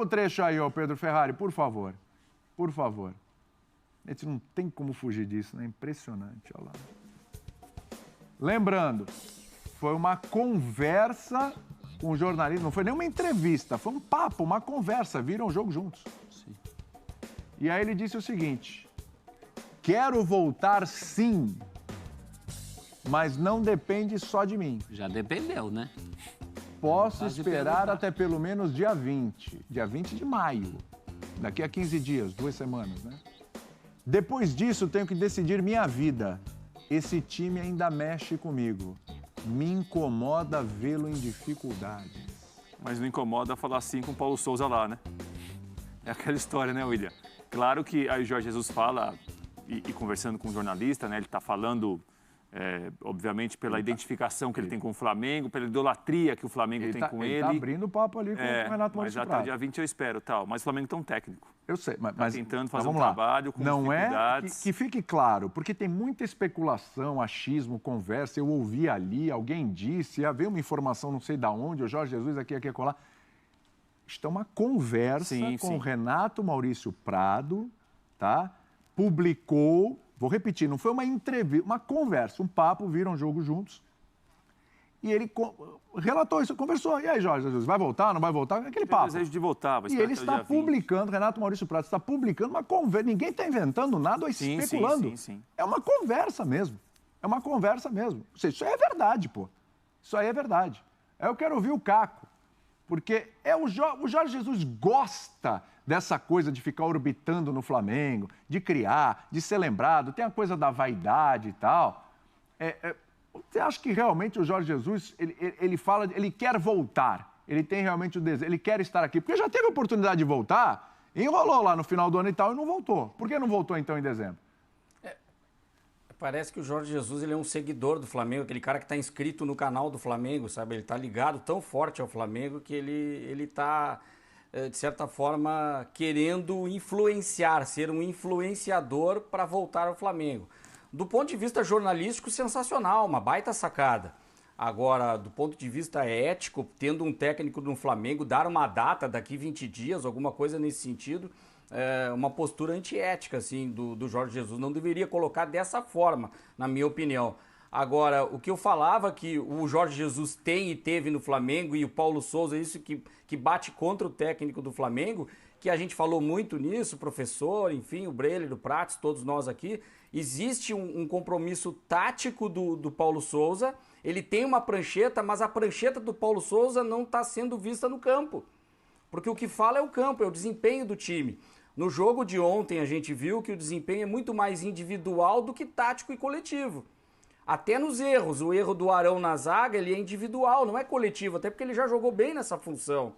o trecho aí, ó, Pedro Ferrari, por favor. Por favor. A gente não tem como fugir disso, né? Impressionante, olha lá. Lembrando, foi uma conversa com o jornalista, não foi nem uma entrevista, foi um papo, uma conversa, viram o jogo juntos. Sim. E aí ele disse o seguinte: quero voltar sim, mas não depende só de mim. Já dependeu, né? Posso esperar até pelo menos dia 20 de maio, daqui a 15 dias, 2 semanas, né? Depois disso, tenho que decidir minha vida. Esse time ainda mexe comigo. Me incomoda vê-lo em dificuldades. Mas não incomoda falar assim com o Paulo Souza lá, né? É aquela história, né, William? Claro que aí o Jorge Jesus fala, e conversando com o jornalista, né? Ele está falando, obviamente, pela identificação que ele tem com o Flamengo, pela idolatria que o Flamengo tem com ele. Ele está abrindo o papo ali com o Renato Maurício Mas até o dia 20 eu espero, tal. Mas o Flamengo tem um técnico. Eu sei, mas... Tá tentando fazer um trabalho com dificuldades. Que fique claro, porque tem muita especulação, achismo, conversa. Eu ouvi ali, alguém disse, veio uma informação não sei de onde, o Jorge Jesus aqui acolá. Está uma conversa com o Renato Maurício Prado, tá? Publicou, vou repetir, não foi uma entrevista, uma conversa, um papo, viram o jogo juntos. E ele relatou isso, conversou. E aí, Jorge Jesus, vai voltar, não vai voltar? Aquele papo. Desejo de voltar. E ele está publicando, Renato Maurício Prado está publicando uma conversa. Ninguém está inventando nada ou especulando. Sim. É uma conversa mesmo. É uma conversa mesmo. Isso aí é verdade, pô. Isso aí é verdade. Eu quero ouvir o Caco. Porque o Jorge Jesus gosta dessa coisa de ficar orbitando no Flamengo, de criar, de ser lembrado. Tem a coisa da vaidade e tal. Você acha que realmente o Jorge Jesus, ele quer voltar, ele tem realmente o desejo, ele quer estar aqui? Porque já teve a oportunidade de voltar, enrolou lá no final do ano e tal e não voltou. Por que não voltou então em dezembro? Parece que o Jorge Jesus ele é um seguidor do Flamengo, aquele cara que está inscrito no canal do Flamengo, sabe? Ele está ligado tão forte ao Flamengo que ele está, de certa forma, querendo influenciar, ser um influenciador para voltar ao Flamengo. Do ponto de vista jornalístico, sensacional, uma baita sacada. Agora, do ponto de vista ético, tendo um técnico no Flamengo, dar uma data daqui 20 dias, alguma coisa nesse sentido, uma postura antiética assim, do Jorge Jesus. Não deveria colocar dessa forma, na minha opinião. Agora, o que eu falava que o Jorge Jesus tem e teve no Flamengo, e o Paulo Souza, isso que bate contra o técnico do Flamengo, que a gente falou muito nisso, o professor, enfim, o Breler, o Prates, todos nós aqui, existe um compromisso tático do Paulo Souza, ele tem uma prancheta, mas a prancheta do Paulo Souza não está sendo vista no campo, porque o que fala é o campo, é o desempenho do time. No jogo de ontem a gente viu que o desempenho é muito mais individual do que tático e coletivo. Até nos erros, o erro do Arão na zaga, ele é individual, não é coletivo, até porque ele já jogou bem nessa função.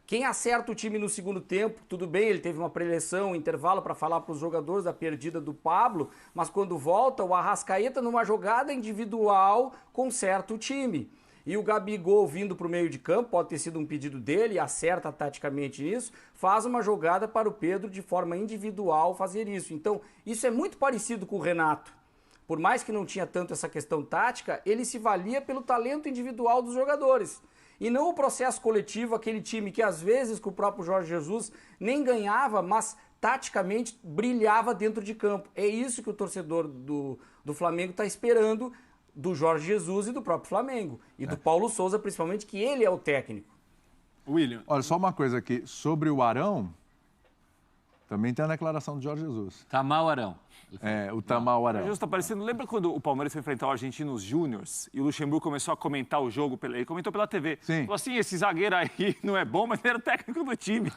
Quem acerta o time no segundo tempo, tudo bem, ele teve uma preleção, um intervalo para falar para os jogadores da perdida do Pablo, mas quando volta, o Arrascaeta, numa jogada individual, conserta o time. E o Gabigol vindo para o meio de campo, pode ter sido um pedido dele, acerta taticamente nisso, faz uma jogada para o Pedro de forma individual fazer isso. Então, isso é muito parecido com o Renato. Por mais que não tinha tanto essa questão tática, ele se valia pelo talento individual dos jogadores. E não o processo coletivo, aquele time que às vezes com o próprio Jorge Jesus nem ganhava, mas taticamente brilhava dentro de campo. É isso que o torcedor do Flamengo está esperando do Jorge Jesus e do próprio Flamengo. E do Paulo Souza, principalmente, que ele é o técnico. William. Olha, só uma coisa aqui. Sobre o Arão, também tem a declaração do Jorge Jesus. Tamal Arão. O Tamal Arão. Jesus está parecendo... Lembra quando o Palmeiras foi enfrentar o Argentinos Júniors e o Luxemburgo começou a comentar o jogo? Ele comentou pela TV. Sim. Falou assim, esse zagueiro aí não é bom, mas ele era o técnico do time.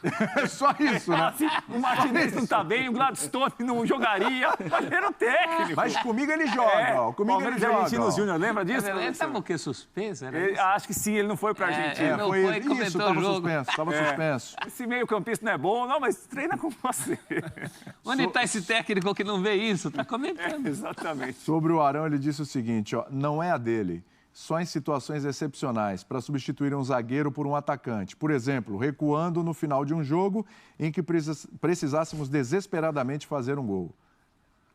Só isso, né? Assim, o Martinez não tá bem, o Gladstone não jogaria, mas ele era o técnico. Mas comigo ele joga, ó. Comigo ele joga. Argentinos Júnior, lembra disso? Ele estava o quê? Suspenso? Acho que sim, ele não foi pra Argentina. Não foi isso, estava suspenso, suspenso. Esse meio-campista não é bom, não, mas treina com você. Onde está esse técnico que não vê isso? Está comentando. Exatamente. Sobre o Arão, ele disse o seguinte, ó, não é a dele, só em situações excepcionais, para substituir um zagueiro por um atacante. Por exemplo, recuando no final de um jogo em que precisássemos desesperadamente fazer um gol.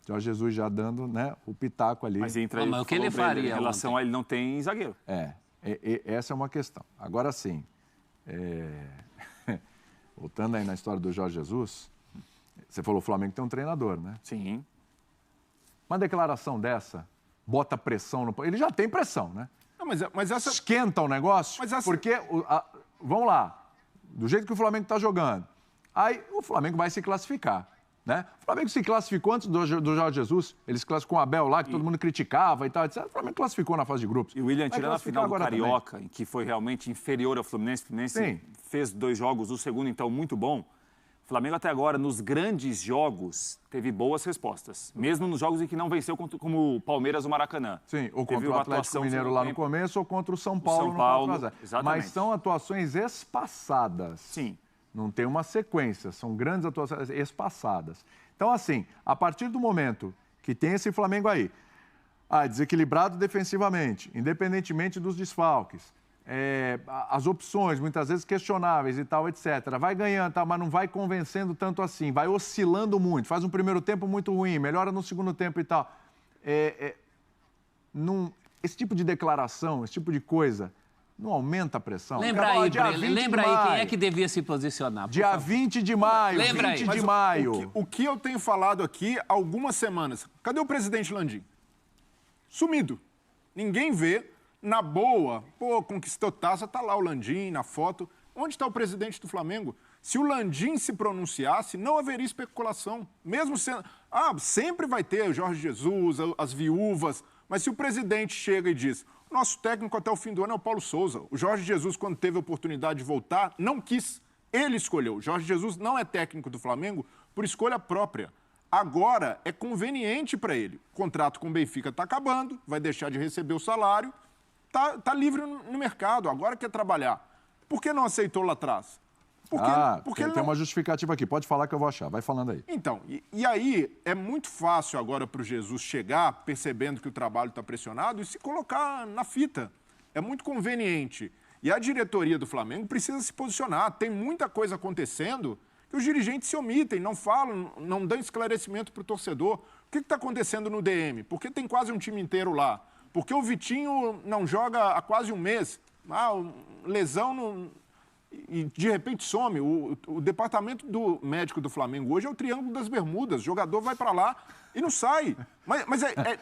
Jorge Jesus já dando, né, o pitaco ali. Mas entra mas o que ele faria em relação a ele não tem zagueiro. Essa é uma questão. Agora sim, voltando aí na história do Jorge Jesus, você falou que o Flamengo tem um treinador, né? Sim. Uma declaração dessa bota pressão no... Ele já tem pressão, né? Não, mas essa... Esquenta o negócio, Mas essa... porque, vamos lá, do jeito que o Flamengo está jogando, aí o Flamengo vai se classificar, né? O Flamengo se classificou antes do Jorge Jesus, eles classificou o Abel lá, que todo mundo criticava e tal, etc. O Flamengo classificou na fase de grupos. E o William, tirando a final do Carioca, também. em que foi realmente inferior ao Fluminense, o Fluminense Sim. fez 2 jogos, o segundo, então, muito bom. O Flamengo até agora, nos grandes jogos, teve boas respostas. Mesmo nos jogos em que não venceu, como o Palmeiras no Maracanã. Sim, ou Teve contra o uma Atlético atuação Mineiro lá no começo, ou contra o São Paulo no 4x0. Exatamente. Mas são atuações espaçadas. Sim. Não tem uma sequência, são grandes atuações espaçadas. Então, assim, a partir do momento que tem esse Flamengo aí, desequilibrado defensivamente, independentemente dos desfalques, as opções muitas vezes questionáveis e tal, etc. Vai ganhando, tá, mas não vai convencendo tanto assim, vai oscilando muito, faz um primeiro tempo muito ruim, melhora no segundo tempo e tal. Esse tipo de declaração, esse tipo de coisa, não aumenta a pressão? Lembra aí, Breno, lembra aí quem é que devia se posicionar. Dia 20 de maio, Lembra 20 aí. de maio. O que eu tenho falado aqui há algumas semanas. Cadê o presidente Landim? Sumido. Ninguém vê. Na boa, conquistou taça, tá lá o Landim na foto. Onde está o presidente do Flamengo? Se o Landim se pronunciasse, não haveria especulação. Mesmo sendo... sempre vai ter o Jorge Jesus, as viúvas, mas se o presidente chega e diz, o nosso técnico até o fim do ano é o Paulo Souza. O Jorge Jesus, quando teve a oportunidade de voltar, não quis. Ele escolheu. O Jorge Jesus não é técnico do Flamengo por escolha própria. Agora é conveniente para ele. O contrato com o Benfica está acabando, vai deixar de receber o salário. Tá livre no mercado, agora quer trabalhar. Por que não aceitou lá atrás? Porque tem uma justificativa aqui, pode falar que eu vou achar, vai falando aí. Então, e aí é muito fácil agora para o Jesus chegar, percebendo que o trabalho está pressionado, e se colocar na fita. É muito conveniente. E a diretoria do Flamengo precisa se posicionar. Tem muita coisa acontecendo que os dirigentes se omitem, não falam, não dão esclarecimento para o torcedor. O que está acontecendo no DM? Por que tem quase um time inteiro lá? Porque o Vitinho não joga há quase um mês. Lesão e de repente some. O departamento médico do Flamengo hoje é o Triângulo das Bermudas. O jogador vai para lá e não sai. Mas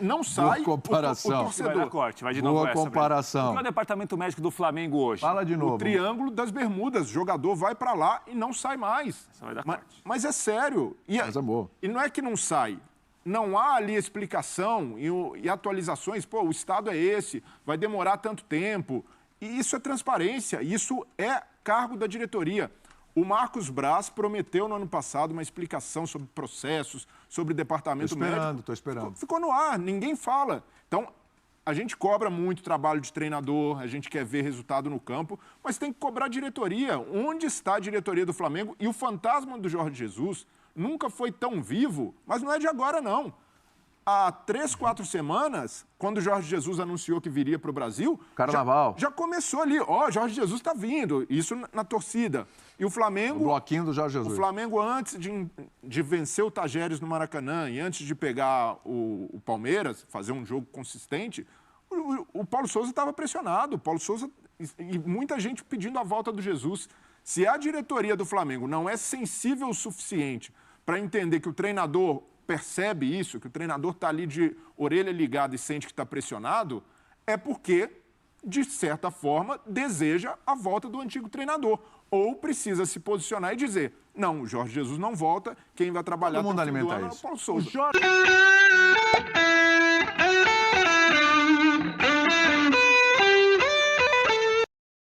não sai. Boa comparação. Vai O torcedor. dar corte, vai de novo Boa essa, comparação. O que é o departamento médico do Flamengo hoje? Fala de novo. O Triângulo das Bermudas. O jogador vai para lá e não sai mais. Essa vai dar corte. Mas é sério. Mas é boa. E não é que não sai. Não há ali explicação e atualizações. O estado é esse, vai demorar tanto tempo. E isso é transparência, isso é cargo da diretoria. O Marcos Braz prometeu no ano passado uma explicação sobre processos, sobre departamento médico. Estou esperando. Ficou no ar, ninguém fala. Então, a gente cobra muito trabalho de treinador, a gente quer ver resultado no campo, mas tem que cobrar a diretoria. Onde está a diretoria do Flamengo? E o fantasma do Jorge Jesus nunca foi tão vivo, mas não é de agora, não. Há 3, 4 semanas, quando o Jorge Jesus anunciou que viria para o Brasil... Carnaval. Já começou ali, Jorge Jesus está vindo, isso na torcida. E o Flamengo... O bloquinho do Jorge Jesus. O Flamengo, antes de vencer o Tajeres no Maracanã e antes de pegar o Palmeiras, fazer um jogo consistente, o Paulo Souza estava pressionado. O Paulo Souza e muita gente pedindo a volta do Jesus. Se a diretoria do Flamengo não é sensível o suficiente para entender que o treinador percebe isso, que o treinador está ali de orelha ligada e sente que está pressionado, é porque, de certa forma, deseja a volta do antigo treinador. Ou precisa se posicionar e dizer, não, o Jorge Jesus não volta, quem vai trabalhar... Todo mundo alimenta isso. É o Paulo Souza.